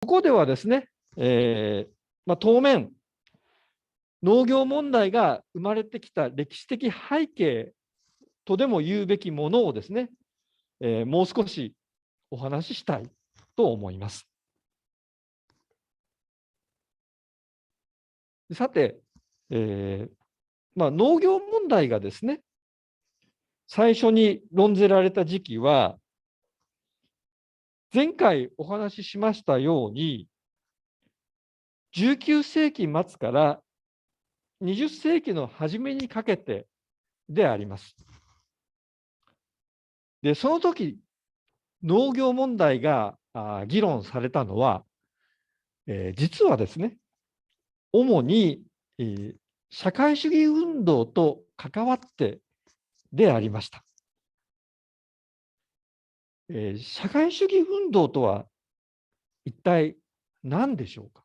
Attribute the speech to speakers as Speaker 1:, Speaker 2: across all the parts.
Speaker 1: ここではですね、当面、農業問題が生まれてきた歴史的背景とでも言うべきものをですね、もう少しお話ししたいと思います。さて、農業問題がですね、最初に論ぜられた時期は、前回お話ししましたように、19世紀末から20世紀の初めにかけてであります。で、その時、農業問題が議論されたのは、実はですね、主に、社会主義運動と関わってでありました。社会主義運動とは一体何でしょうか。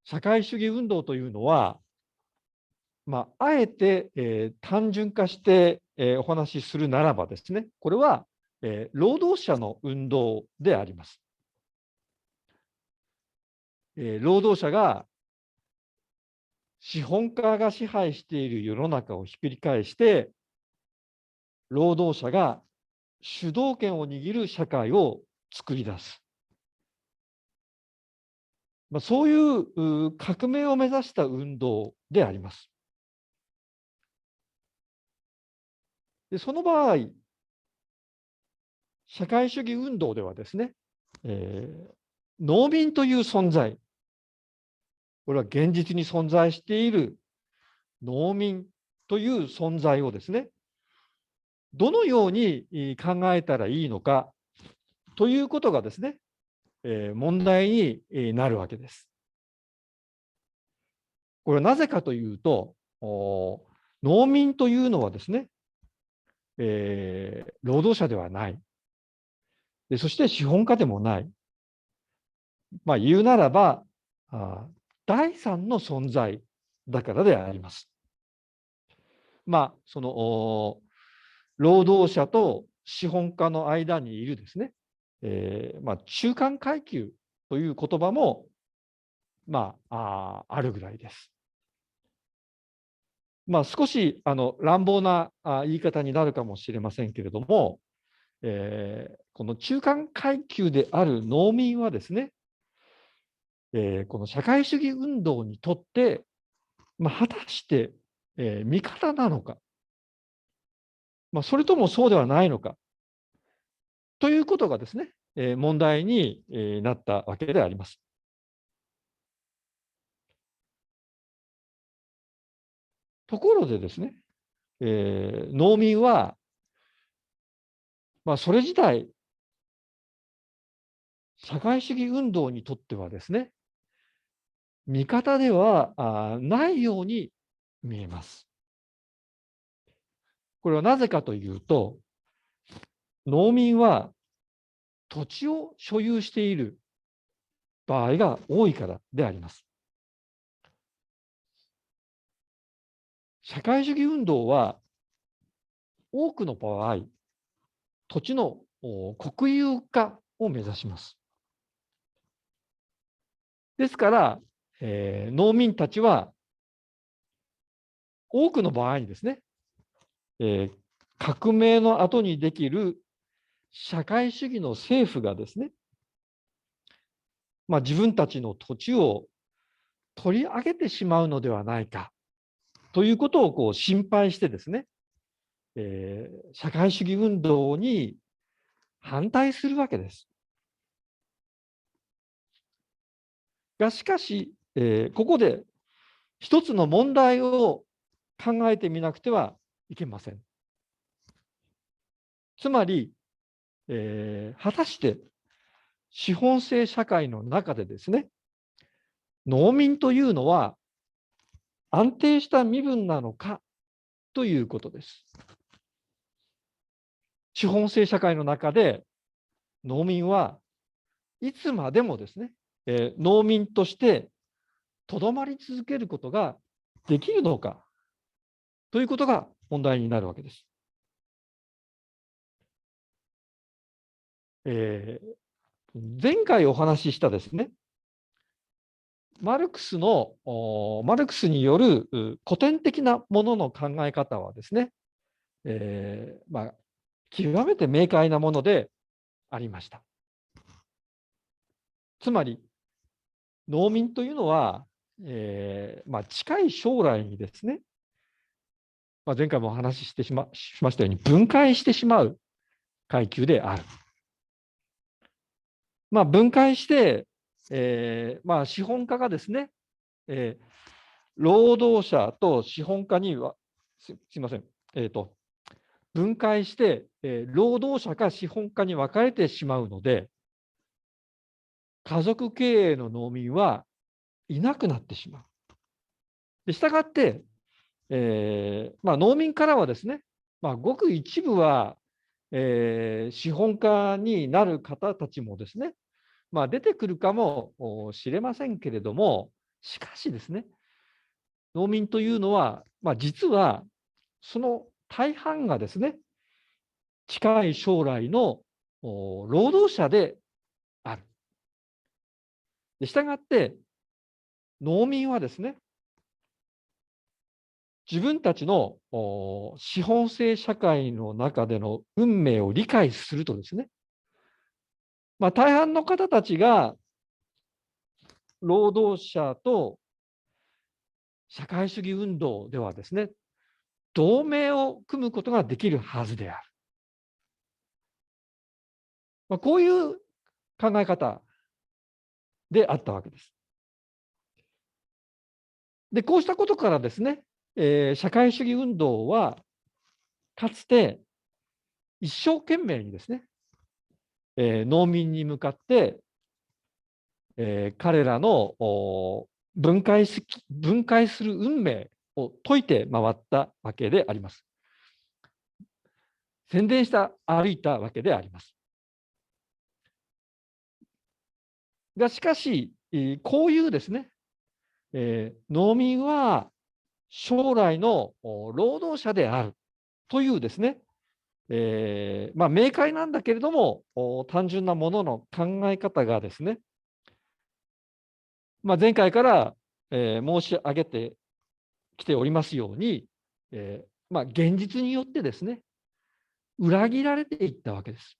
Speaker 1: 社会主義運動というのは、あえて、単純化して、お話しするならばですね、これは、労働者の運動であります。労働者が資本家が支配している世の中をひっくり返して、労働者が主導権を握る社会を作り出す。そういう革命を目指した運動であります。でその場合、社会主義運動ではですね、農民という存在、これは現実に存在している農民という存在をですね、どのように考えたらいいのかということがですね、問題になるわけです。これはなぜかというと、農民というのはですね、労働者ではない。そして資本家でもない。言うならば、第三の存在だからであります。その労働者と資本家の間にいるですね、中間階級という言葉も、あるぐらいです。少し乱暴な言い方になるかもしれませんけれども、この中間階級である農民はですね、この社会主義運動にとって、果たして、味方なのか、それともそうではないのか、ということがですね、問題になったわけであります。ところでですね、農民は、それ自体、社会主義運動にとってはですね、味方ではないように見えます。これはなぜかというと、農民は土地を所有している場合が多いからであります。社会主義運動は多くの場合、土地の国有化を目指します。ですから、農民たちは多くの場合にですね、革命の後にできる社会主義の政府がですね、自分たちの土地を取り上げてしまうのではないかということを心配してですね、社会主義運動に反対するわけです。しかし、ここで一つの問題を考えてみなくてはいけません。つまり、果たして資本制社会の中でですね、農民というのは安定した身分なのかということです。資本制社会の中で農民はいつまでもですね、農民としてとどまり続けることができるのかということが問題になるわけです。前回お話ししたですね、マルクスによる古典的なものの考え方はですね、極めて明快なものでありました。つまり、農民というのは、近い将来にですね、前回もお話ししましたように、分解してしまう階級である。分解して、資本家がですね、労働者と資本家には、すいません、分解して、労働者か資本家に分かれてしまうので、家族経営の農民はいなくなってしまう。で、したがって、農民からはですね、ごく一部は、資本家になる方たちもですね、出てくるかもしれませんけれども、しかしですね、農民というのは、実はその大半がですね、近い将来の労働者である。したがって、農民はですね、自分たちの資本制社会の中での運命を理解するとですね、大半の方たちが労働者と社会主義運動ではですね、同盟を組むことができるはずである。こういう考え方であったわけです。で、こうしたことからですね、社会主義運動はかつて一生懸命にですね、農民に向かって、彼らの分解する運命を説いて回ったわけであります。宣伝歩いたわけであります。しかし、こういうですね、農民は将来の労働者であるというですね、明快なんだけれども、単純なものの考え方がですね、前回から、申し上げてきておりますように、現実によってですね、裏切られていったわけです。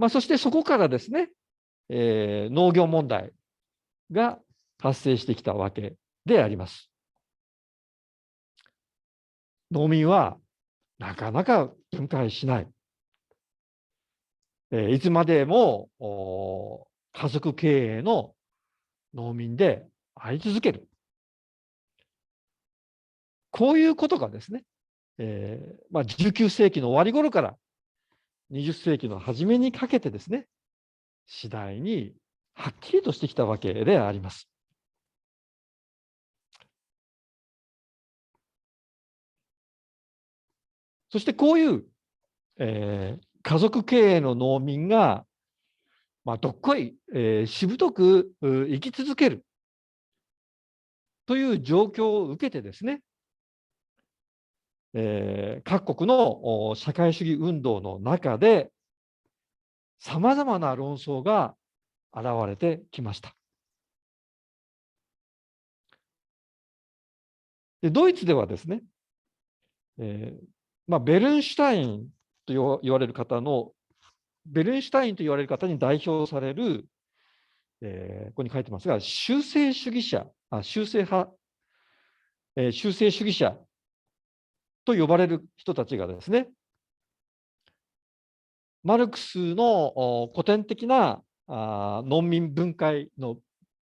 Speaker 1: そしてそこからですね、農業問題が発生してきたわけであります。農民はなかなか分解しない。いつまでも家族経営の農民であり続ける。こういうことがですね、19世紀の終わり頃から20世紀の初めにかけてですね、次第にはっきりとしてきたわけであります。そしてこういう、家族経営の農民が、どっこい、しぶとく生き続けるという状況を受けてですね、各国の社会主義運動の中で、さまざまな論争が現れてきました。でドイツではですね、ベルンシュタインと言われる方の、ベルンシュタインと言われる方に代表される、ここに書いてますが、修正主義者、修正派、修正主義者と呼ばれる人たちがですね、マルクスの古典的な農民分解の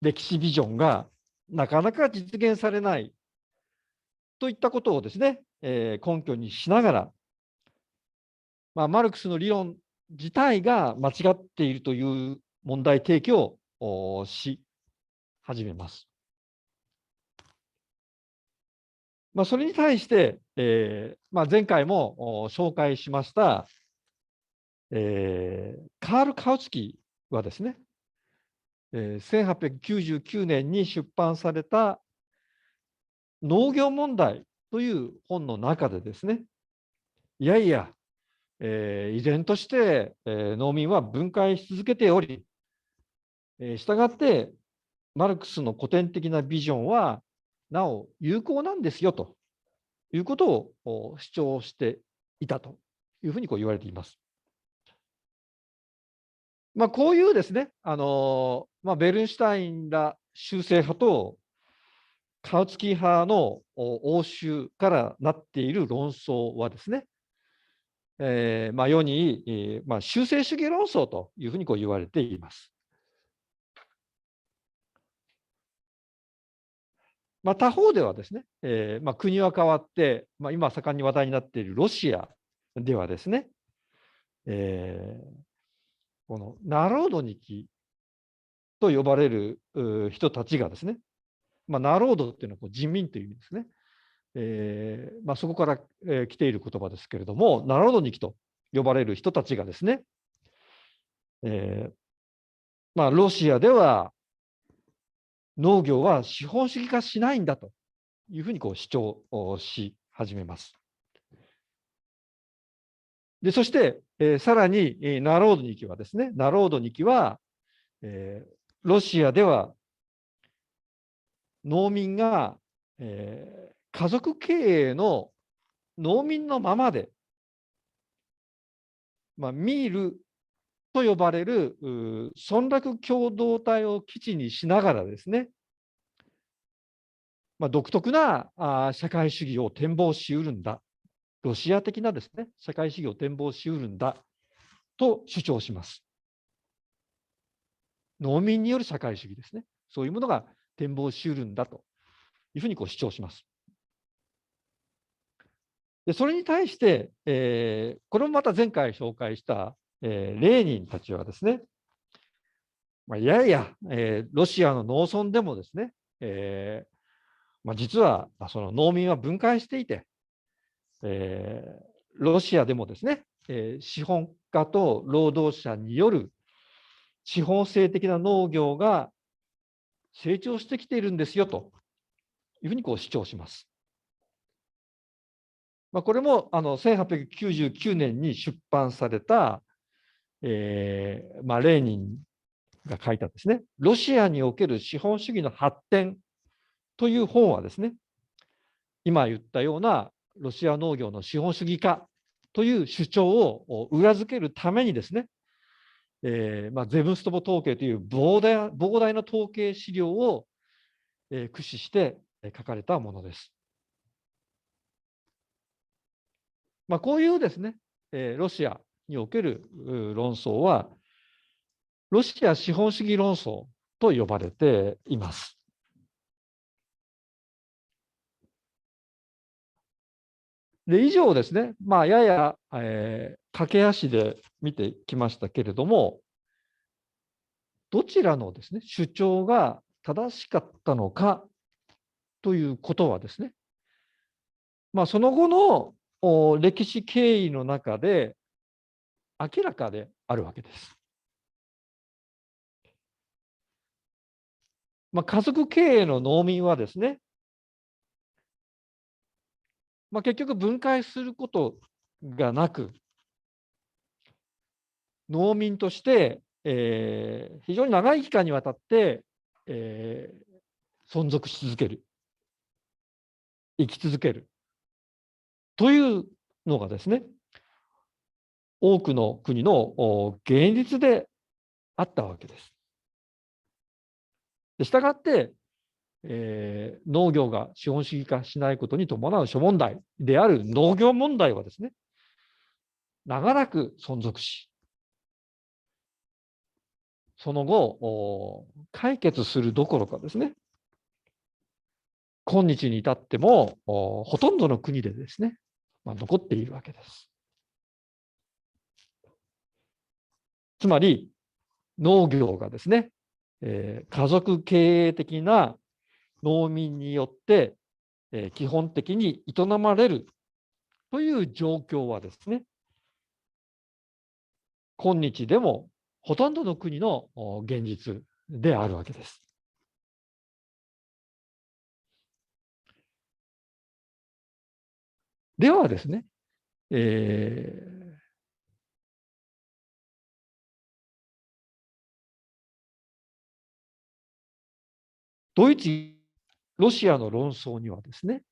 Speaker 1: 歴史ビジョンがなかなか実現されないといったことをですね、根拠にしながら、マルクスの理論自体が間違っているという問題提起をし始めます。それに対して、前回も紹介しました、カール・カウツキーはですね、1899年に出版された農業問題という本の中でですね、いやいや、依然として、農民は分解し続けており、したがってマルクスの古典的なビジョンはなお有効なんですよということを主張していたというふうに言われています。こういうですね、ベルンシュタインら修正派とカウツキー派の応酬からなっている論争はですね、世に、修正主義論争というふうに言われています。他方ではですね、国は変わって、今盛んに話題になっているロシアではですね、このナロードニキと呼ばれる人たちがですね、ナロードっていうのは人民という意味ですね。そこから、来ている言葉ですけれども、ナロードニキと呼ばれる人たちがですね、ロシアでは農業は資本主義化しないんだというふうに主張し始めます。でそして、さらに、ナロードニキはですね、ナロードニキは、ロシアでは農民が、家族経営の農民のままで、ミールと呼ばれる村落共同体を基地にしながらですね、独特な社会主義を展望しうるんだ、ロシア的なですね、社会主義を展望しうるんだと主張します。農民による社会主義ですね。そういうものが展望しうるんだというふうに主張します。でそれに対して、これもまた前回紹介した、レーニンたちはですね、いやいや、ロシアの農村でもですね、実はその農民は分解していて、ロシアでもですね、資本家と労働者による資本制的な農業が成長してきているんですよというふうに主張します。これも1899年に出版された、レーニンが書いたですね、ロシアにおける資本主義の発展という本はですね、今言ったようなロシア農業の資本主義化という主張を裏付けるためにですね、ゼブストボ統計という膨大な統計資料を、駆使して書かれたものです。こういうですね、ロシアにおける論争は、ロシア資本主義論争と呼ばれています。で以上ですね、やや、駆け足で見てきましたけれども、どちらのですね、主張が正しかったのかということはですね、その後の歴史経緯の中で明らかであるわけです。家族経営の農民はですね、結局分解することがなく、農民として、非常に長い期間にわたって、存続し続ける、生き続けるというのがですね、多くの国の現実であったわけです。したがって、農業が資本主義化しないことに伴う諸問題である農業問題はですね、長らく存続し、その後、解決するどころかですね、今日に至っても、ほとんどの国でですね、残っているわけです。つまり、農業がですね、家族経営的な農民によって、基本的に営まれるという状況はですね、今日でもほとんどの国の現実であるわけです。ではですね、ドイツ、ロシアの論争にはですね、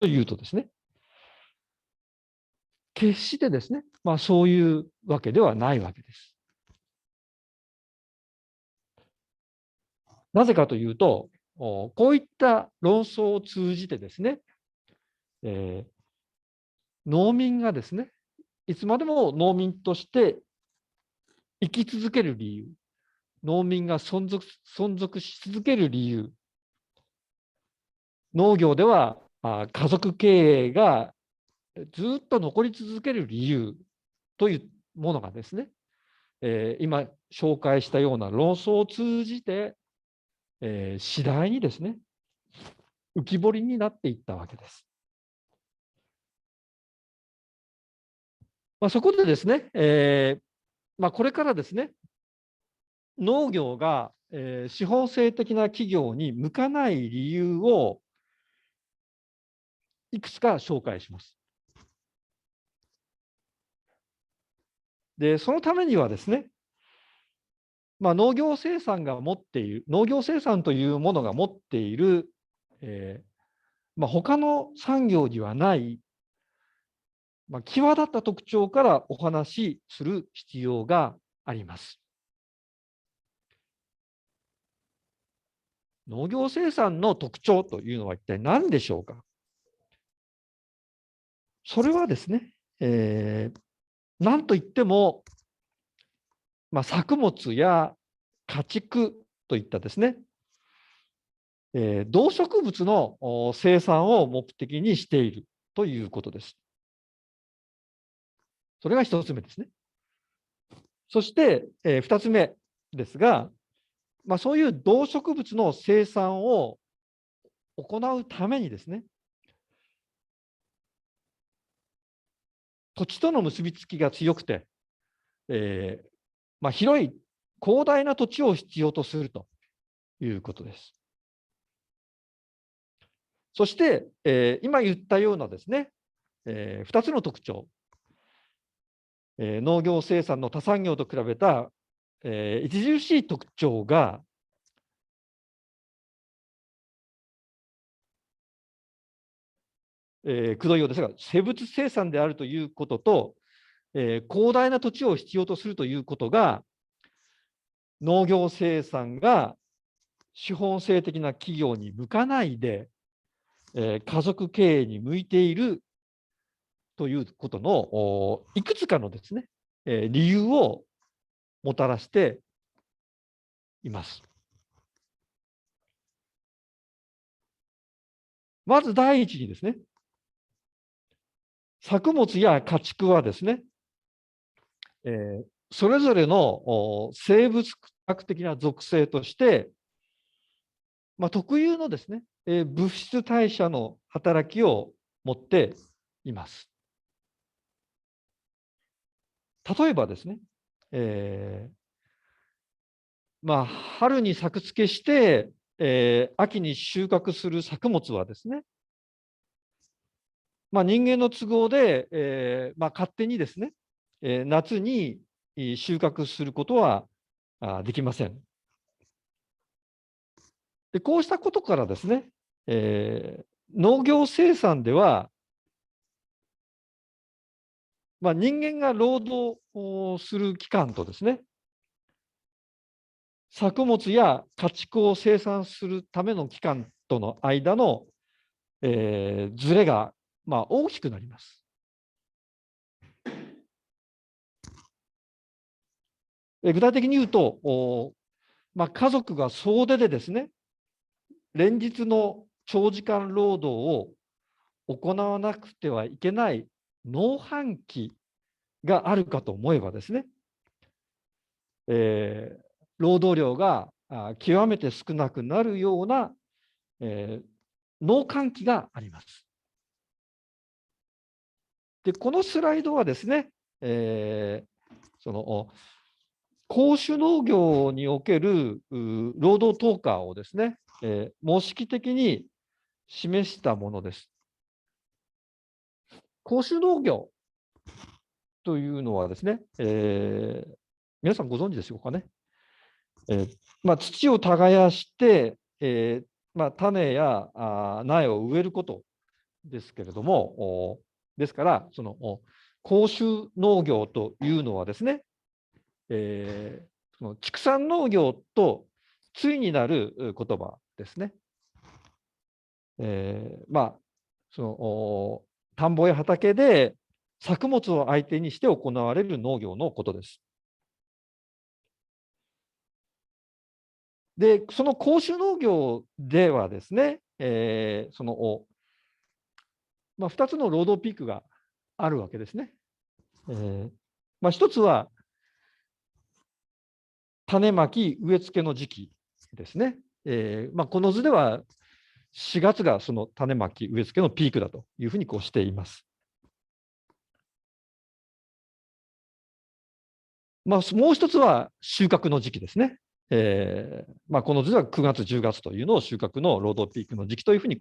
Speaker 1: というとですね、決してですね、そういうわけではないわけです。なぜかというと、こういった論争を通じてですね、農民がですね、いつまでも農民として生き続ける理由、農民が存続し続ける理由、農業では家族経営がずっと残り続ける理由というものがですね、今紹介したような論争を通じて、次第にですね、浮き彫りになっていったわけです。そこでですね、これからですね、農業が、資本性的な企業に向かない理由をいくつか紹介します。で、そのためにはですね、農業生産が持っている、農業生産というものが持っている、他の産業にはない、際立った特徴からお話しする必要があります。農業生産の特徴というのは一体何でしょうか。それはですね、何といっても、作物や家畜といったですね、動植物の生産を目的にしているということです。それが一つ目ですね。そして、二つ目ですが、そういう動植物の生産を行うためにですね、土地との結びつきが強くて、広い広大な土地を必要とするということです。そして、今言ったようなですね、2つの特徴、農業生産の他産業と比べた、著しい特徴が、くどいようですが、生物生産であるということと、広大な土地を必要とするということが、農業生産が資本性的な企業に向かないで、家族経営に向いているということのいくつかのですね、理由をもたらしています。まず第一にですね、作物や家畜はですね、それぞれの生物学的な属性として、特有のですね、物質代謝の働きを持っています。例えばですね、春に作付けして、秋に収穫する作物はですね、人間の都合で、勝手にですね、夏に収穫することはできません。で、こうしたことからですね、農業生産では、人間が労働をする期間とですね、作物や家畜を生産するための期間との間の、ズレが、大きくなります。具体的に言うと、家族が総出でですね、連日の長時間労働を行わなくてはいけない農繁期があるかと思えばですね、労働量が極めて少なくなるような、農閑期があります。で、このスライドはですね、その公主農業における労働投下をですね、模式的に示したものです。公主農業というのはですね、皆さんご存知でしょうかね。土を耕して、種や苗を植えることですけれども、ですから、公衆農業というのはですね、その畜産農業と対になる言葉ですね。田んぼや畑で作物を相手にして行われる農業のことです。で、その公衆農業ではですね、2つの労働ピークがあるわけですね。1つは種まき、植え付けの時期ですね。この図では4月がその種まき、植え付けのピークだというふうにしています。もう一つは収穫の時期ですね。この図では9月、10月というのを収穫の労働ピークの時期というふうに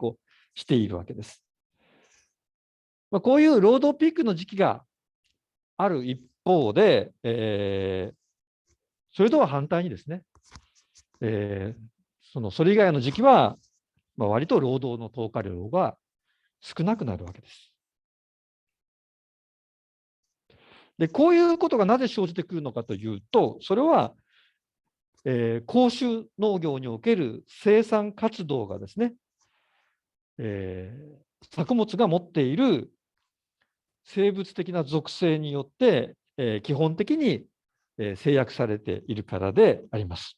Speaker 1: しているわけです。こういう労働ピークの時期がある一方で、それとは反対にですね、それ以外の時期は、割と労働の投下量が少なくなるわけです。で、こういうことがなぜ生じてくるのかというと、それは、公衆農業における生産活動がですね、作物が持っている生物的な属性によって、基本的に制約されているからであります。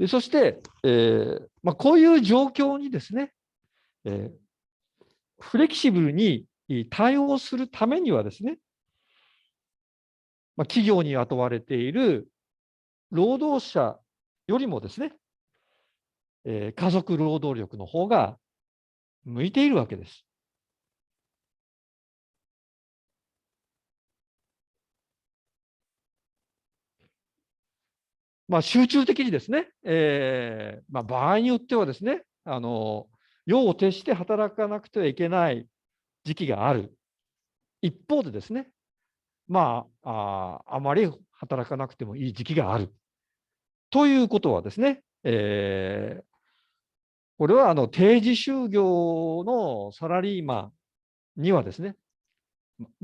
Speaker 1: でそして、こういう状況にですね、フレキシブルに対応するためにはですね、企業に雇われている労働者よりもですね、家族労働力の方が向いているわけです。集中的にですね、場合によってはですね、夜を徹して働かなくてはいけない時期がある。一方でですね、あまり働かなくてもいい時期がある。ということはですね、これは定時就業のサラリーマンにはですね、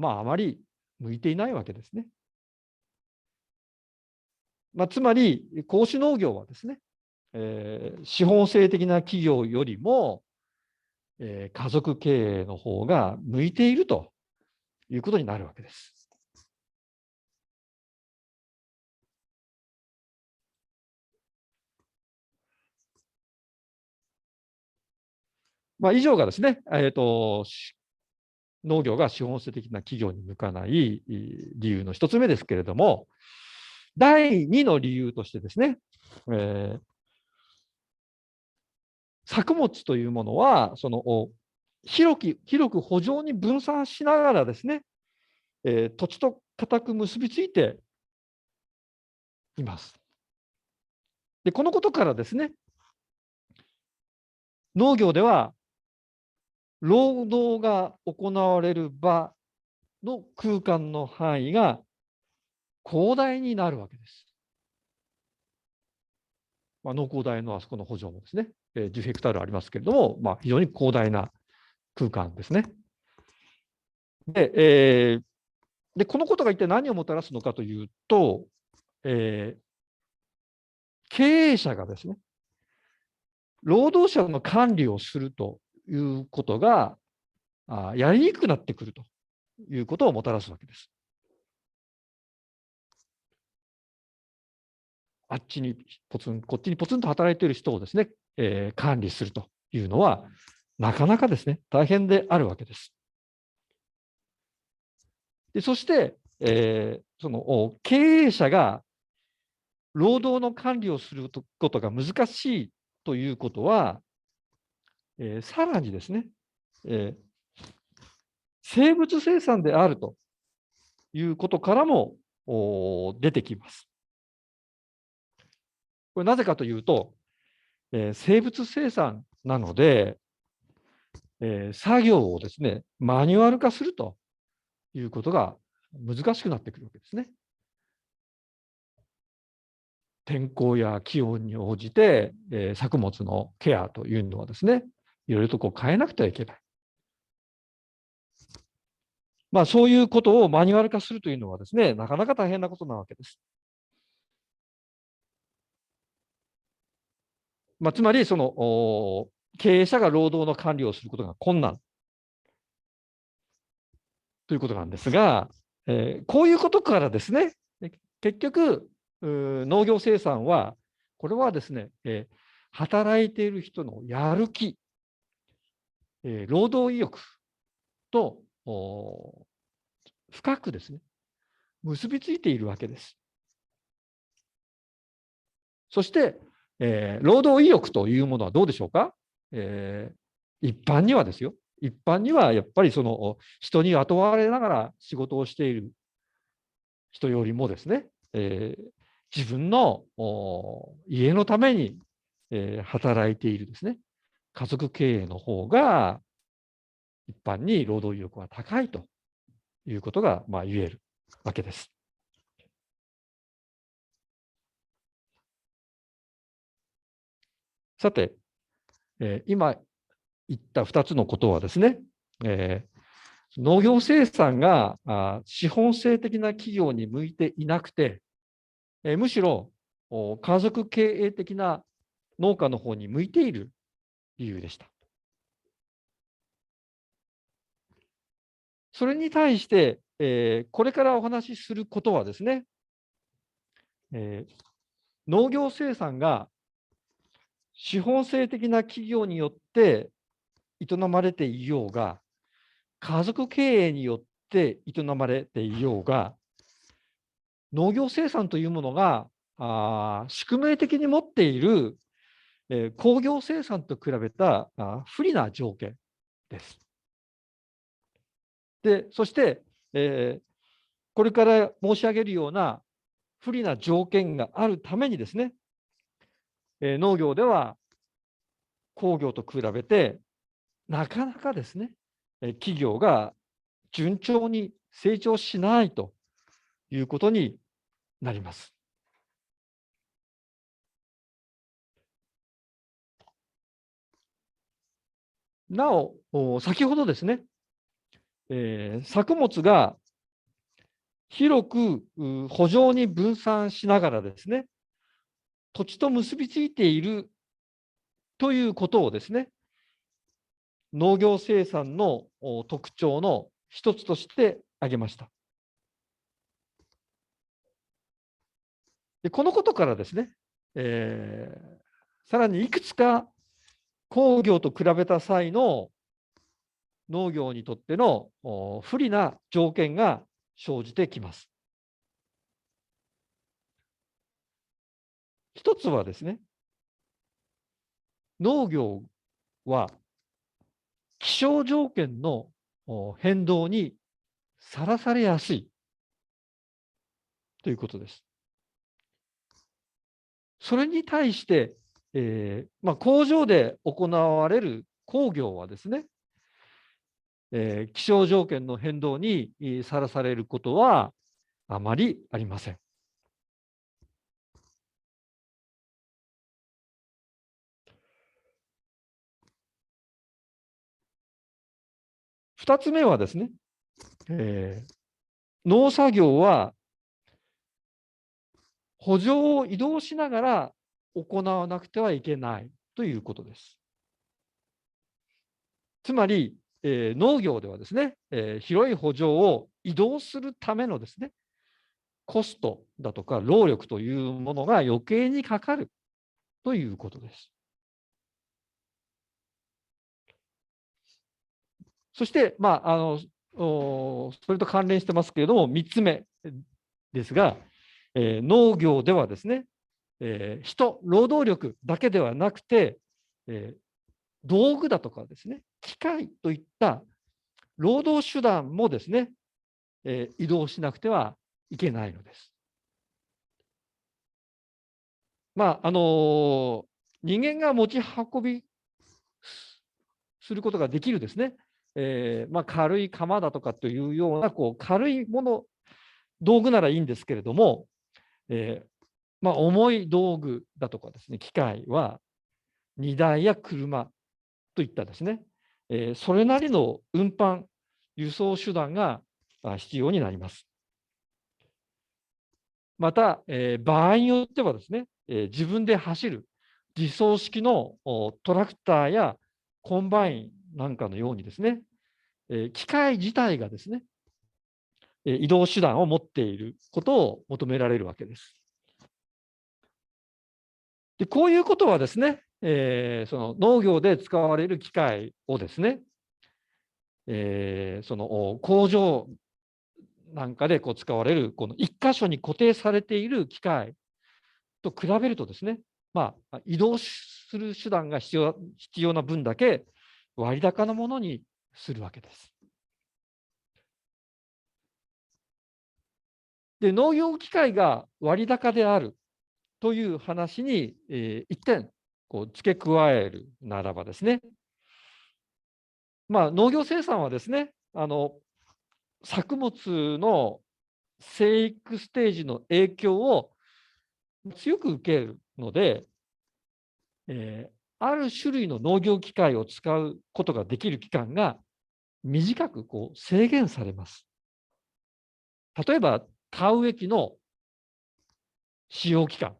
Speaker 1: あまり向いていないわけですね。つまり、公衆農業はですね、資本性的な企業よりも、家族経営の方が向いているということになるわけです。以上がですね、農業が資本性的な企業に向かない理由の一つ目ですけれども、第2の理由としてですね、作物というものは、広く圃場に分散しながらですね、土地と固く結びついています。で、このことからですね、農業では労働が行われる場の空間の範囲が広大になるわけです。農工大のあそこの圃場もですね、10ヘクタールありますけれども、非常に広大な空間ですね。で、このことが一体何をもたらすのかというと、経営者がですね、労働者の管理をするということがやりにくくなってくるということをもたらすわけです。あっちにポツン、こっちにポツンと働いている人をですね、管理するというのは、なかなかですね、大変であるわけです。でそして、その経営者が労働の管理をすることが難しいということは、さらにですね、生物生産であるということからも出てきます。これなぜかというと、生物生産なので、作業をですね、マニュアル化するということが難しくなってくるわけですね。天候や気温に応じて、作物のケアというのはですね、いろいろとこう変えなくてはいけない。そういうことをマニュアル化するというのはですね、なかなか大変なことなわけです。つまり、経営者が労働の管理をすることが困難ということなんですが、こういうことからですね、結局、農業生産は、これはですね、働いている人のやる気、労働意欲と深くですね、結びついているわけです。そして、労働意欲というものはどうでしょうか。一般にはですよ。一般にはやっぱり人に雇われながら仕事をしている人よりもですね、自分の家のために、働いているですね、家族経営の方が一般に労働意欲は高いということが言えるわけです。さて、今言った2つのことはですね、農業生産が資本性的な企業に向いていなくて、むしろ家族経営的な農家の方に向いている理由でした。それに対して、これからお話しすることはですね、農業生産が資本性的な企業によって営まれていようが、家族経営によって営まれていようが、農業生産というものが宿命的に持っている、工業生産と比べた不利な条件です。で、そして、これから申し上げるような不利な条件があるためにですね、農業では工業と比べてなかなかですね、企業が順調に成長しないということになります。なお、先ほどですね、作物が広く圃場に分散しながらですね、土地と結びついているということをですね、農業生産の特徴の一つとして挙げました。で、このことからですね、さらにいくつか工業と比べた際の農業にとっての不利な条件が生じてきます。一つはですね、農業は気象条件の変動にさらされやすいということです。それに対して、工場で行われる工業はですね、気象条件の変動にさらされることはあまりありません。2つ目はですね、農作業は圃場を移動しながら行わなくてはいけないということです。つまり、農業ではですね、広い圃場を移動するためのですね、コストだとか労力というものが余計にかかるということです。そして、それと関連してますけれども、3つ目ですが、農業ではですね、人、労働力だけではなくて、道具だとかですね、機械といった労働手段もですね、移動しなくてはいけないのです。人間が持ち運びすることができるですね、軽い釜だとかというような軽いもの道具ならいいんですけれども、重い道具だとかですね、機械は荷台や車といったですね、それなりの運搬、輸送手段が必要になります。また、場合によってはですね、自分で走る自走式のトラクターやコンバインなんかのようにですね、機械自体がですね、移動手段を持っていることを求められるわけです。で、こういうことはですね、その農業で使われる機械をですね、その工場なんかで使われるこの一箇所に固定されている機械と比べるとですね、移動する手段が必要な分だけ割高なものにするわけです。で、農業機械が割高であるという話に、一点付け加えるならばですね、農業生産はですね、作物の生育ステージの影響を強く受けるので、ある種類の農業機械を使うことができる期間が短く制限されます。例えば、田植え機の使用期間。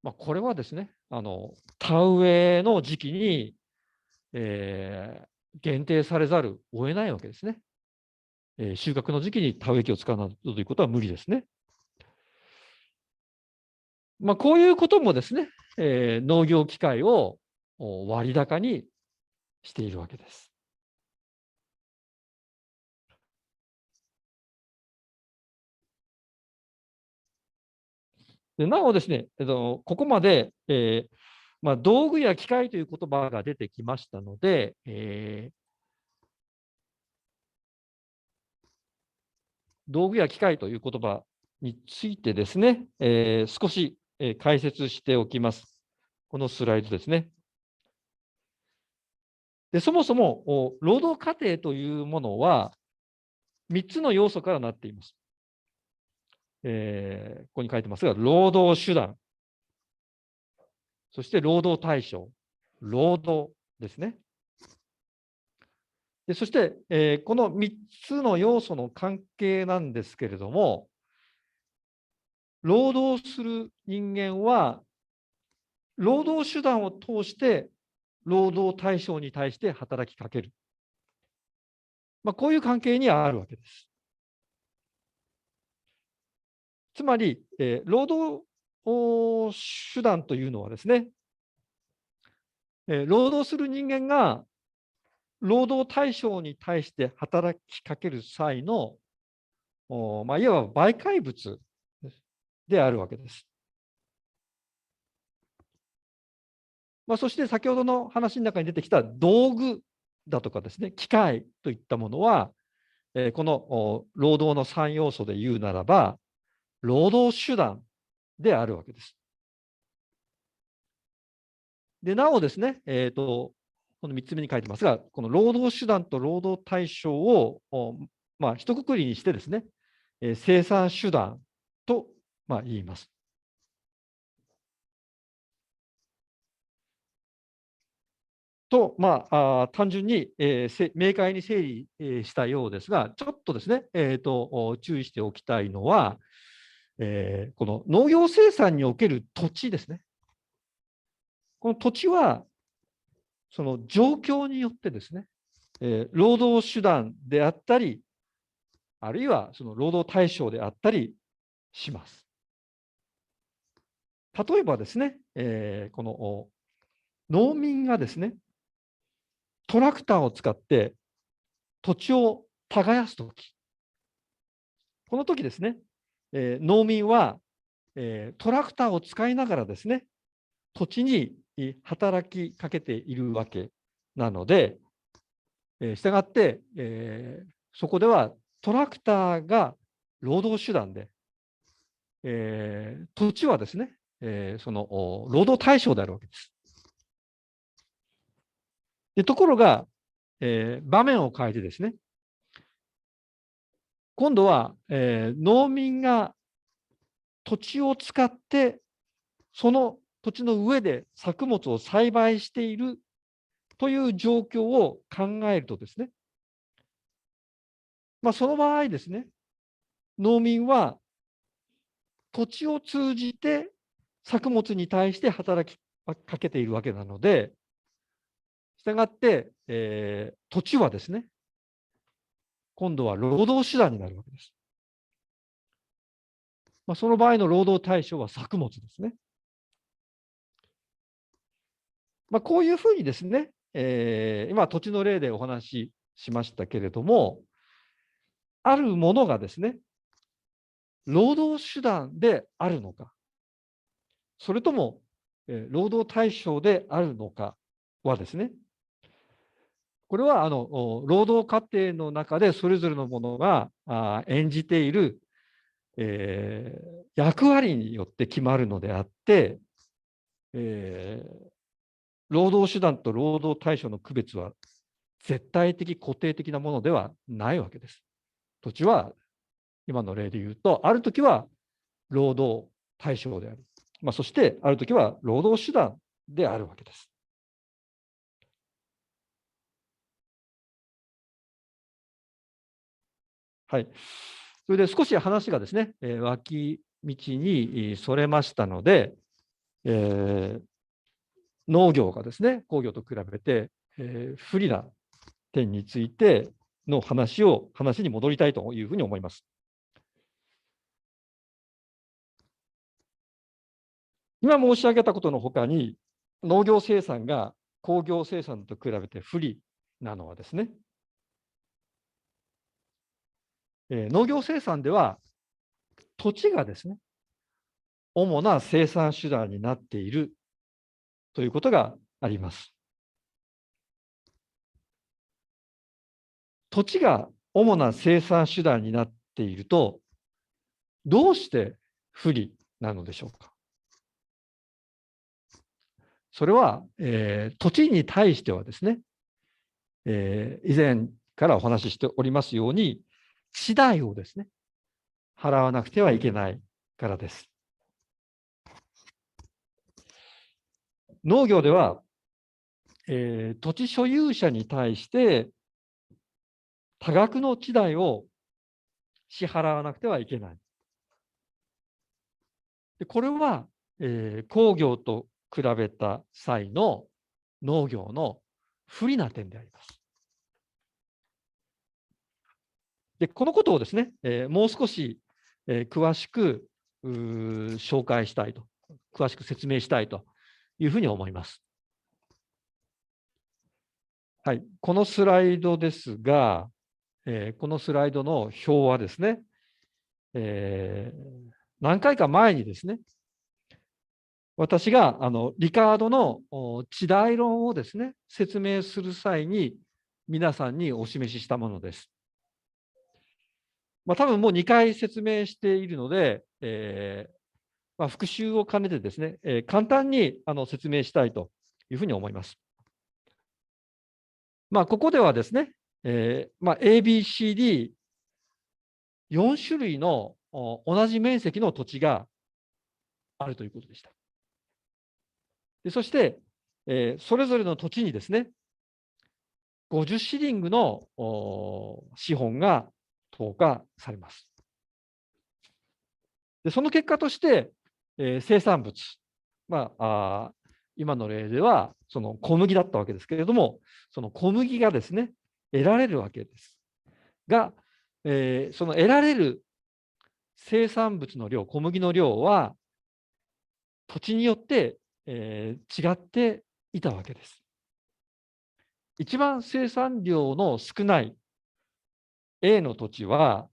Speaker 1: これはですね、田植えの時期に、限定されざるを得ないわけですね。収穫の時期に田植え機を使うなどということは無理ですね。こういうこともですね、農業機械を割高にしているわけです。でなおですね、ここまで、道具や機械という言葉が出てきましたので、道具や機械という言葉についてですね、少し、解説しておきます。このスライドですね。でそもそも労働過程というものは3つの要素からなっています。ここに書いてますが、労働手段、そして労働対象、労働ですね。でそして、この3つの要素の関係なんですけれども、労働する人間は、労働手段を通して労働対象に対して働きかける。こういう関係にあるわけです。つまり、労働手段というのはですね、労働する人間が労働対象に対して働きかける際の、いわば媒介物であるわけです。そして先ほどの話の中に出てきた道具だとかですね、機械といったものは、この労働の3要素で言うならば、労働手段であるわけです。で、なおですね、この3つ目に書いてますが、この労働手段と労働対象を、一括りにしてですね、生産手段と、言います。と、単純に、明快に整理、したようですが、ちょっとですね、注意しておきたいのは、この農業生産における土地ですね。この土地は、その状況によってですね、労働手段であったり、あるいはその労働対象であったりします。例えばですね、この農民がですね、トラクターを使って土地を耕すとき、この時ですね、農民は、トラクターを使いながらですね、土地に働きかけているわけなので、したがって、そこではトラクターが労働手段で、土地はですね、その労働対象であるわけです。ところが、場面を変えてですね、今度は、農民が土地を使って、その土地の上で作物を栽培しているという状況を考えるとですね、その場合ですね、農民は土地を通じて作物に対して働きかけているわけなので、したがって、土地はですね、今度は労働手段になるわけです。その場合の労働対象は作物ですね。こういうふうにですね、今土地の例でお話ししましたけれども、あるものがですね、労働手段であるのか、それとも、労働対象であるのかはですね、これは労働過程の中でそれぞれのものが演じている、役割によって決まるのであって、労働手段と労働対象の区別は絶対的固定的なものではないわけです。土地は今の例で言うと、ある時は労働対象である。そしてある時は労働手段であるわけです。はい。それで少し話がですね、脇道にそれましたので、農業がですね、工業と比べて、不利な点についての話に戻りたいというふうに思います。今申し上げたことのほかに、農業生産が工業生産と比べて不利なのはですね、農業生産では土地がですね、主な生産手段になっているということがあります。土地が主な生産手段になっていると、どうして不利なのでしょうか。それは、土地に対してはですね、以前からお話ししておりますように、地代をですね、払わなくてはいけないからです。農業では、土地所有者に対して多額の地代を支払わなくてはいけない。でこれは、工業と比べた際の農業の不利な点であります。でこのことをですね、もう少し、詳しく紹介したいと、詳しく説明したいというふうに思います。はい、このスライドですが、このスライドの表はですね、何回か前にですね、私がリカードの地代論をですね、説明する際に皆さんにお示ししたものです。多分もう2回説明しているので、復習を兼ねてですね、簡単に説明したいというふうに思います。ここではですね、ABCD4 種類の同じ面積の土地があるということでした。でそして、それぞれの土地にですね、50シリングの資本が投下されます。でその結果として、生産物、今の例ではその小麦だったわけですけれども、その小麦がですね、得られるわけですが、その得られる生産物の量、小麦の量は土地によって、違っていたわけです。一番生産量の少ない A の土地は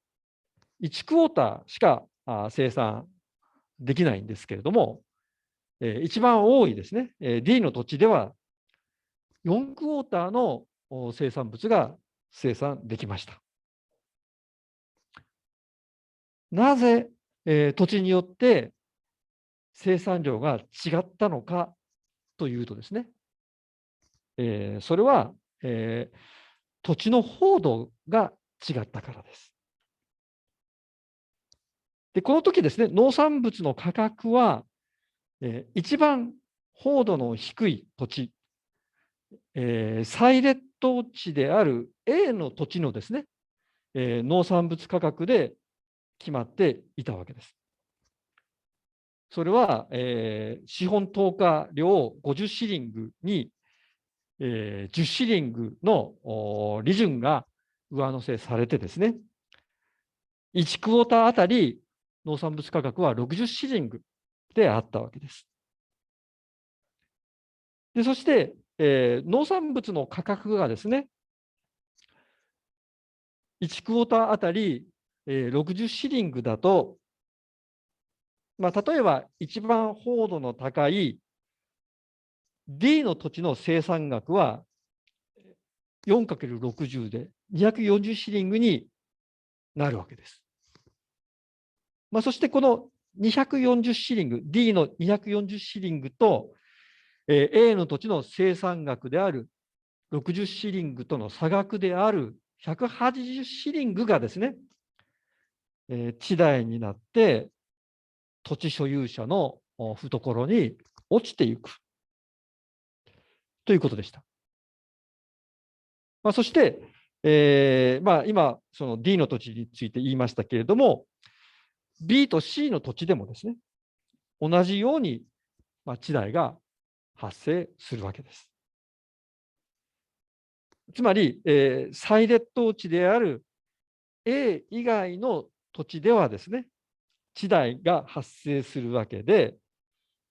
Speaker 1: 1クォーターしか生産できないんですけれども、一番多いですね、D の土地では4クォーターの生産物が生産できました。なぜ、土地によって生産量が違ったのかというとですね、それは、土地のphong度が違ったからです。で、この時ですね、農産物の価格は、一番放度の低い土地、最劣等地である A の土地のですね、農産物価格で決まっていたわけです。それは、資本投下量50シリングに、10シリングの利潤が上乗せされてですね、1クォーターあたり農産物価格は60シリングであったわけです。でそして、農産物の価格がですね、1クォーターあたり、60シリングだと、例えば一番放度の高い D の土地の生産額は 4×60 で240シリングになるわけです。そしてこの240シリング、D の240シリングと、A の土地の生産額である60シリングとの差額である180シリングがですね、地代になって土地所有者の懐に落ちていくということでした。そして、今、その D の土地について言いましたけれども、B と C の土地でもですね、同じように地代が発生するわけです。つまり、最劣等地である A 以外の土地ではですね、地代が発生するわけで、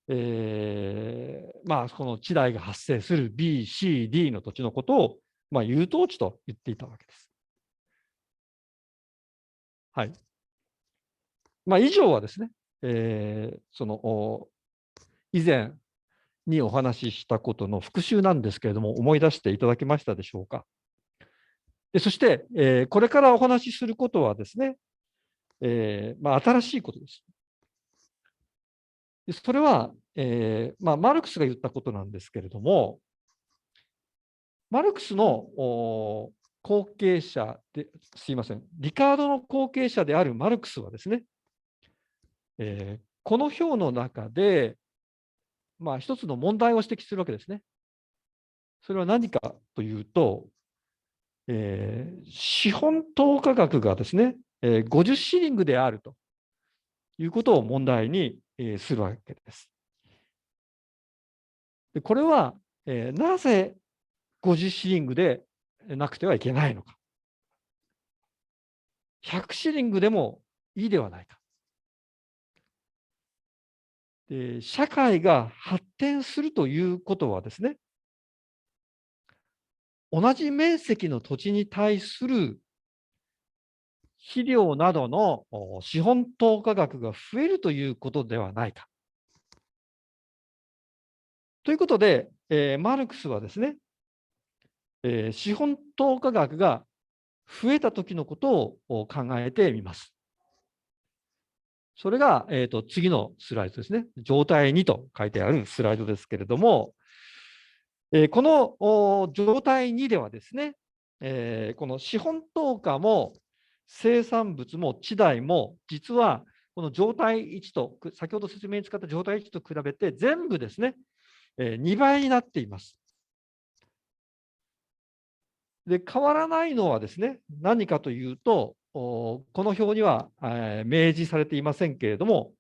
Speaker 1: この地代が発生する B、C、D の土地のことを、優等地と言っていたわけです。はい。以上はですね、以前にお話ししたことの復習なんですけれども、思い出していただけましたでしょうか。そして、これからお話しすることはですね、新しいことです。それは、マルクスが言ったことなんですけれども、マルクスの後継者で、すいません、リカードの後継者であるマルクスはですね、この表の中で、一つの問題を指摘するわけですね。それは何かというと、資本投下額がですね、50シリングであるということを問題にするわけです。でこれは、なぜ50シリングでなくてはいけないのか。100シリングでもいいではないか。で社会が発展するということはですね、同じ面積の土地に対する肥料などの資本投下額が増えるということではないか。ということで、マルクスはですね、資本投下額が増えた時のことを考えてみます。それが、次のスライドですね。状態2と書いてあるスライドですけれども、この状態2ではですね、この資本投下も生産物も地代も実はこの状態1と先ほど説明に使った状態1と比べて全部ですね、2倍になっています。で変わらないのはですね、何かというと、この表には明示されていませんけれども、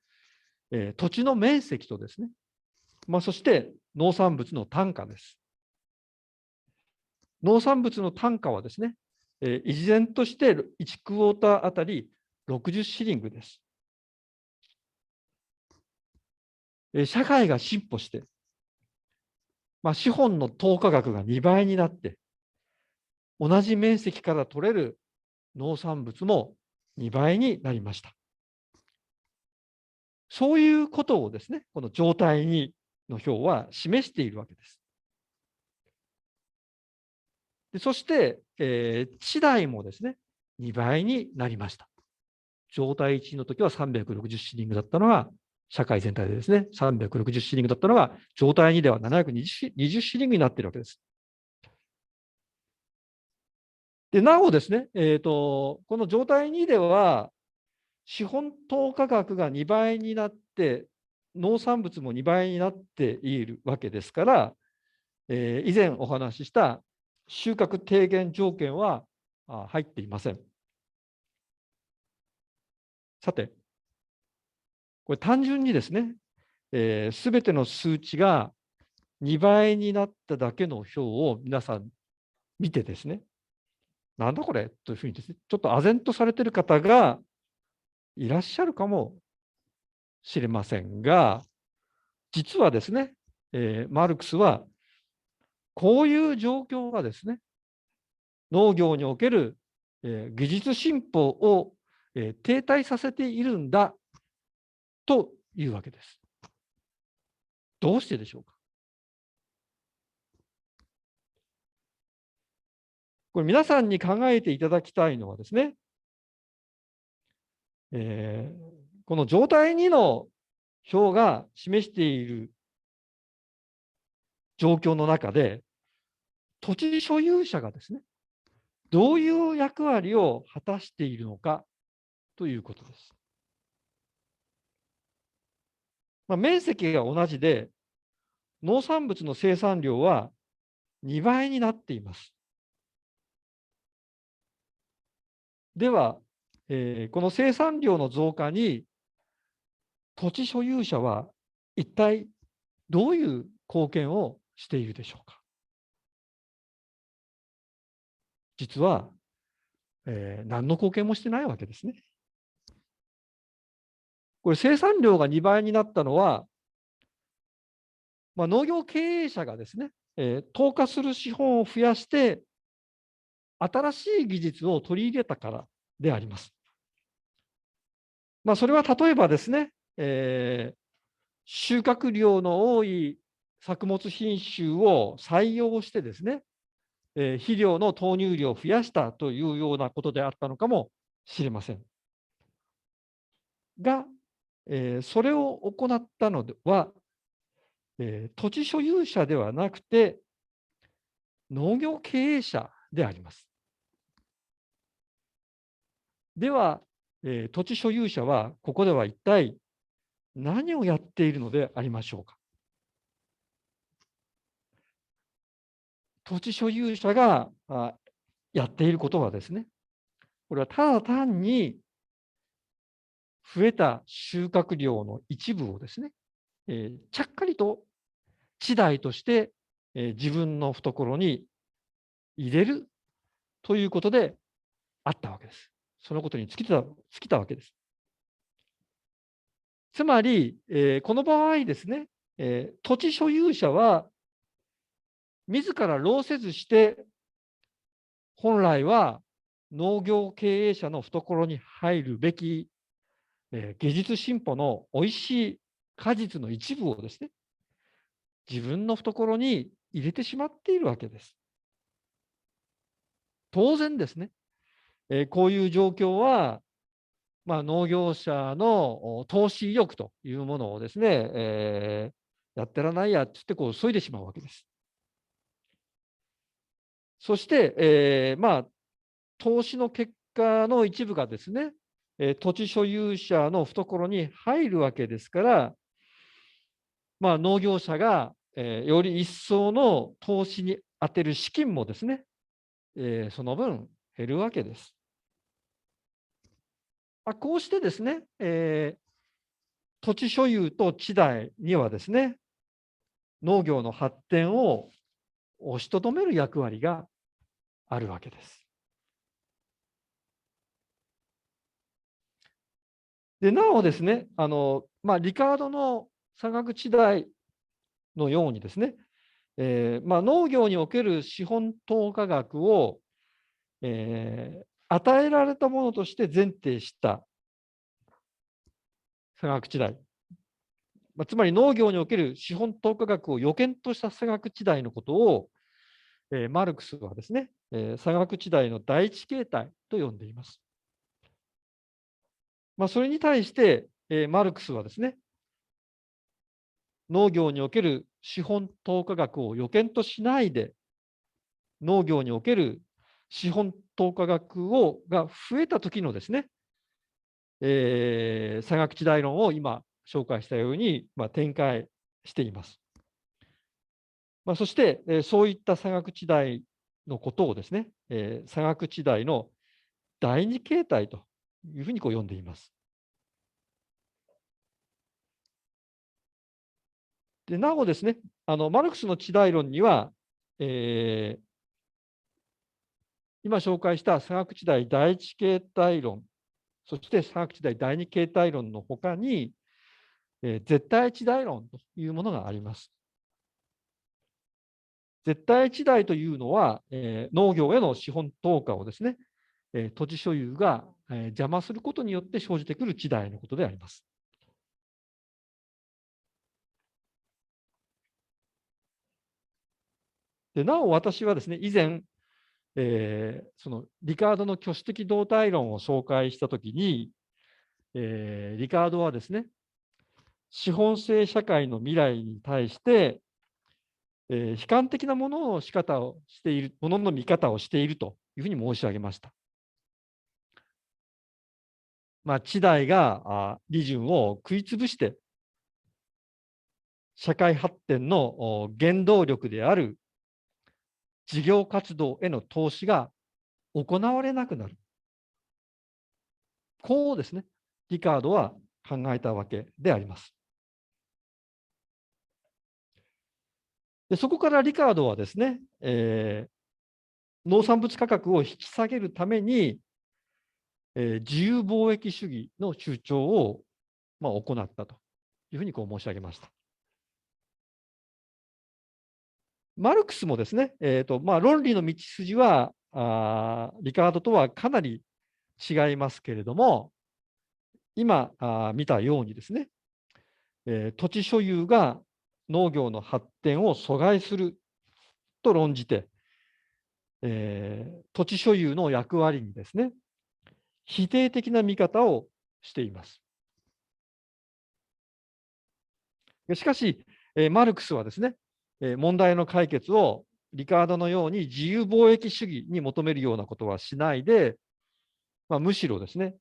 Speaker 1: 土地の面積とですね、そして農産物の単価です。農産物の単価はですね、依然として1クォーターあたり60シリングです。社会が進歩して、資本の投下額が2倍になって、同じ面積から取れる農産物も2倍になりました。そういうことをですね、この状態2の表は示しているわけです。そして、地代もですね、2倍になりました。状態1の時は360シリングだったのが、社会全体でですね、360シリングだったのが、状態2では720シリングになっているわけです。でなおですね、この状態2では、資本投下額が2倍になって、農産物も2倍になっているわけですから、以前お話しした収穫低減条件は入っていません。さて、これ単純にですね、すべての数値が2倍になっただけの表を皆さん見てですね、なんだこれというふうにですね、ちょっと唖然とされている方がいらっしゃるかもしれませんが、実はですね、マルクスはこういう状況がですね、農業における、技術進歩を、停滞させているんだというわけです。どうしてでしょうか。これ皆さんに考えていただきたいのはですね、この状態2の表が示している状況の中で、土地所有者がですね、どういう役割を果たしているのかということです。面積が同じで、農産物の生産量は2倍になっています。では、この生産量の増加に土地所有者は一体どういう貢献をしているでしょうか。実は、何の貢献もしてないわけですね。これ生産量が2倍になったのは、農業経営者がですね、投下する資本を増やして、新しい技術を取り入れたからであります。それは例えばですね、収穫量の多い作物品種を採用してですね、肥料の投入量を増やしたというようなことであったのかもしれません。が、それを行ったのは、土地所有者ではなくて、農業経営者であります。では、土地所有者はここでは一体何をやっているのでありましょうか。土地所有者がやっていることはですね、これはただ単に増えた収穫量の一部をですね、ちゃっかりと地代として、自分の懐に入れるということであったわけです。そのことに尽きたわけです。つまり、この場合ですね、土地所有者は自ら労せずして、本来は農業経営者の懐に入るべき、技術進歩のおいしい果実の一部をですね、自分の懐に入れてしまっているわけです。当然ですね、こういう状況は、農業者の投資意欲というものをですね、やってらないやってってこう削いでしまうわけです。そして、投資の結果の一部がですね、土地所有者の懐に入るわけですから、農業者が、より一層の投資に充てる資金もですね、その分減るわけです。こうしてですね、土地所有と地代にはですね、農業の発展を押しとどめる役割があるわけです。で、なおですね、リカードの差額地代のようにですね、農業における資本投下額を、与えられたものとして前提した差額地代、つまり農業における資本投下額を予見とした差額地代のことを、マルクスはですね、差額地代の第一形態と呼んでいます。それに対して、マルクスはですね、農業における資本投下額を予見としないで、農業における資本投下額が増えた時のですね、差額地代論を今紹介したように、展開しています。そして、そういった差額地代のことをですね、差額地代の第二形態というふうに呼んでいます。でなおですね、マルクスの地代論には、今紹介した差額地代第一形態論、そして差額地代第二形態論のほかに、絶対地代論というものがあります。絶対地代というのは、農業への資本投下をですね、土地所有が、邪魔することによって生じてくる地代のことであります。でなお私はですね、以前、そのリカードの挙手的動態論を紹介したときに、リカードはですね、資本制社会の未来に対して、悲観的なものの仕方をしている、ものの見方をしているというふうに申し上げました。地代が利潤を食いつぶして、社会発展の原動力である事業活動への投資が行われなくなる。こうですね、リカードは考えたわけであります。でそこからリカードはですね、農産物価格を引き下げるために、自由貿易主義の主張を、行ったというふうに申し上げました。マルクスもですね、論理の道筋はリカードとはかなり違いますけれども、今見たようにですね、土地所有が農業の発展を阻害すると論じて、土地所有の役割にですね、否定的な見方をしています。しかし、マルクスはですね、問題の解決をリカードのように自由貿易主義に求めるようなことはしないで、むしろですね、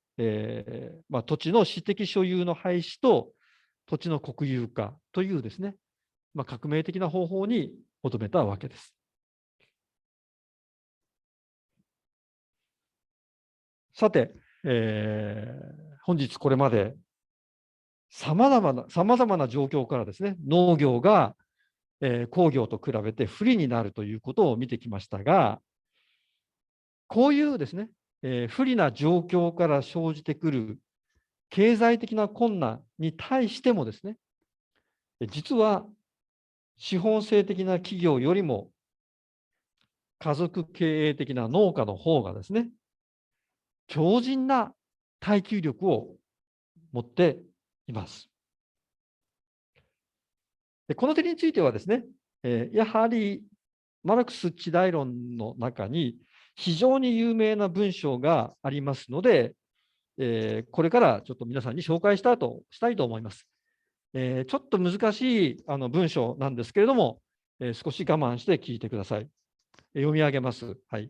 Speaker 1: 土地の私的所有の廃止と土地の国有化というですね、革命的な方法に求めたわけです。さて、本日これまでさまざまな状況からですね、農業が、工業と比べて不利になるということを見てきましたが、こういうですね、不利な状況から生じてくる経済的な困難に対してもですね、実は資本制的な企業よりも家族経営的な農家の方がですね、強靭な耐久力を持っています。でこの点についてはですね、やはりマルクス地代論の中に非常に有名な文章がありますので、これからちょっと皆さんに紹介したいと思います。ちょっと難しい文章なんですけれども、少し我慢して聞いてください。読み上げます。はい。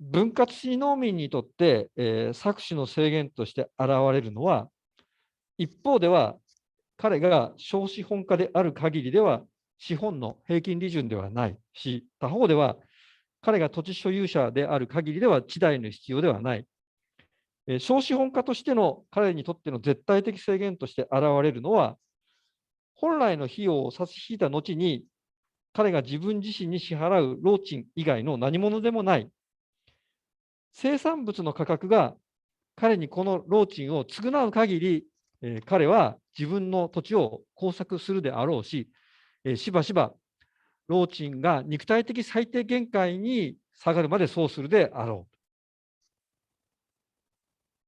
Speaker 1: 分割地農民にとって、搾取の制限として現れるのは、一方では彼が小資本家である限りでは資本の平均利潤ではないし、他方では彼が土地所有者である限りでは地代の必要ではない。小資本家としての彼にとっての絶対的制限として現れるのは、本来の費用を差し引いた後に彼が自分自身に支払う労賃以外の何物でもない。生産物の価格が彼にこの労賃を償う限り、彼は自分の土地を耕作するであろうし、しばしば労賃が肉体的最低限界に下がるまでそうするであろ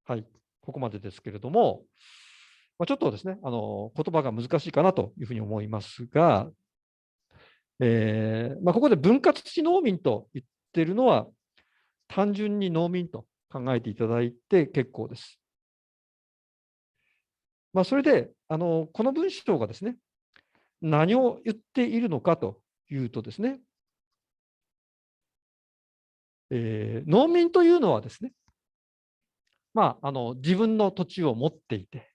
Speaker 1: う。はい、ここまでですけれども、ちょっとですね、言葉が難しいかなというふうに思いますが、ここで分割地農民と言っているのは、単純に農民と考えていただいて結構です。それで、この文章がですね、何を言っているのかというとですね、農民というのはですね、自分の土地を持っていて、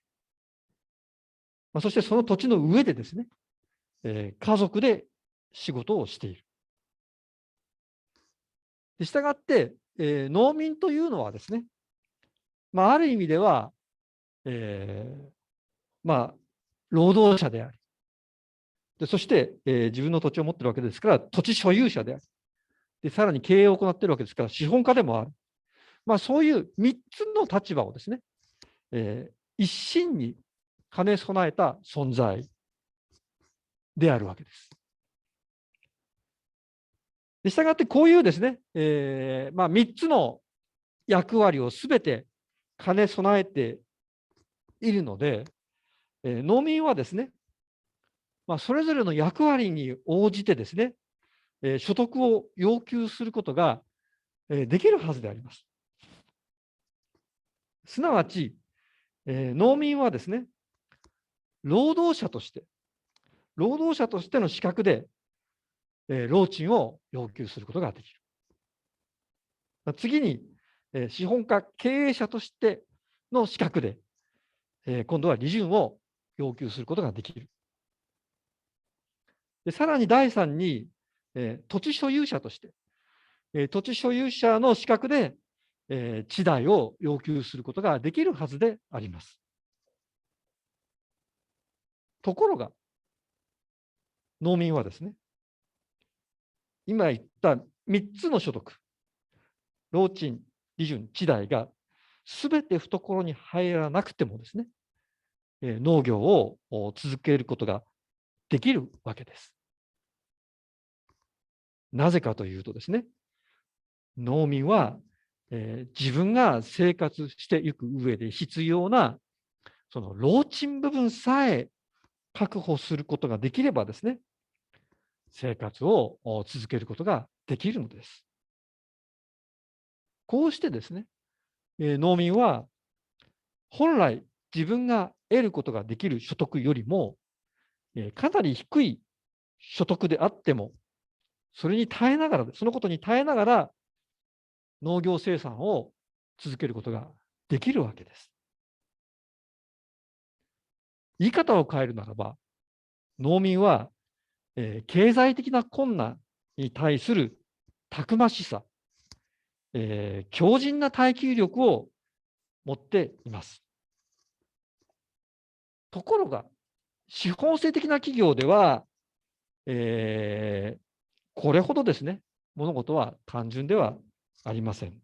Speaker 1: そしてその土地の上でですね、家族で仕事をしている。でしたがって、農民というのはですね、ある意味では、えー労働者であり、でそして、自分の土地を持っているわけですから、土地所有者であり、でさらに経営を行っているわけですから、資本家でもある。そういう3つの立場をですね、一身に兼ね備えた存在であるわけです。でしたがって、こういうですね、3つの役割をすべて兼ね備えているので、農民はですね、それぞれの役割に応じてですね、所得を要求することができるはずであります。すなわち、農民はですね、労働者としての資格で、労賃を要求することができる。次に、資本家、経営者としての資格で、今度は利潤を要求することができる。でさらに第3に、土地所有者として、土地所有者の資格で、地代を要求することができるはずであります。ところが、農民はですね、今言った3つの所得、労賃、利潤、地代がすべて懐に入らなくてもですね、農業を続けることができるわけです。なぜかというとですね、農民は、自分が生活していく上で必要なその労賃部分さえ確保することができればですね、生活を続けることができるのです。こうしてですね、農民は本来自分が得ることができる所得よりも、かなり低い所得であっても、それに耐えながら、そのことに耐えながら農業生産を続けることができるわけです。言い方を変えるならば、農民は、経済的な困難に対するたくましさ、強靭な耐久力を持っています。ところが、資本性的な企業では、これほどですね、物事は単純ではありません。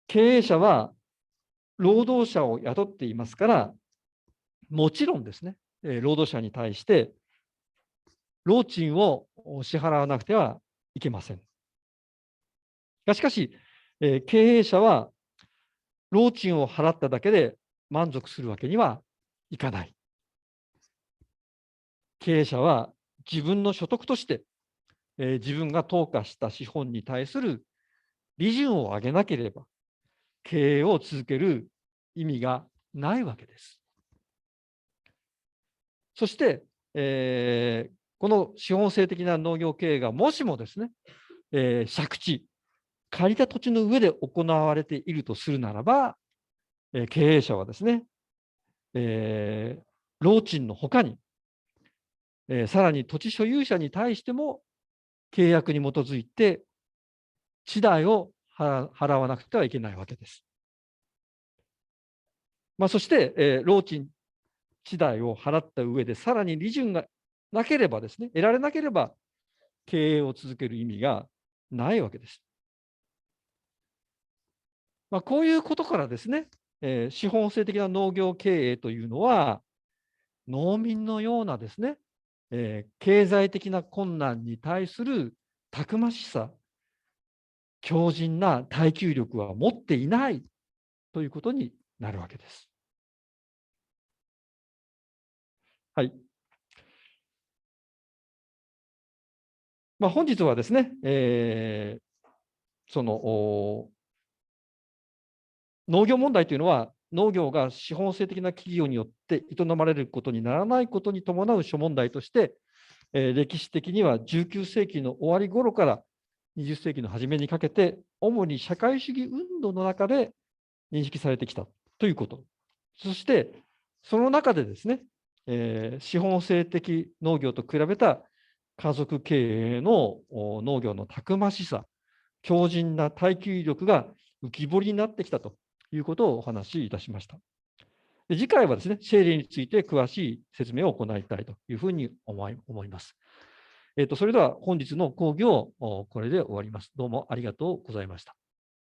Speaker 1: 経営者は労働者を雇っていますから、もちろんですね、労働者に対して労賃を支払わなくてはいけません。しかし、経営者は労賃を払っただけで満足するわけにはいかない。経営者は自分の所得として、自分が投下した資本に対する利潤を上げなければ、経営を続ける意味がないわけです。そして、この資本性的な農業経営がもしもですね、借地、借りた土地の上で行われているとするならば、経営者はですね、労賃のほかに、さらに土地所有者に対しても契約に基づいて地代を払わなくてはいけないわけです。そして、労賃、地代を払った上で、さらに利潤がなければですね、得られなければ経営を続ける意味がないわけです。こういうことからですね、資本性的な農業経営というのは、農民のようなですね、経済的な困難に対するたくましさ、強靭な耐久力は持っていないということになるわけです。はい。本日はですね、その農業問題というのは、農業が資本性的な企業によって営まれることにならないことに伴う諸問題として、歴史的には19世紀の終わり頃から20世紀の初めにかけて、主に社会主義運動の中で認識されてきたということ。そして、その中でですね、資本制的農業と比べた家族経営の農業のたくましさ、強靭な耐久力が浮き彫りになってきたということをお話しいたしました。で次回はですね、整理について詳しい説明を行いたいというふうに思います。それでは本日の講義をこれで終わります。どうもありがとうございました。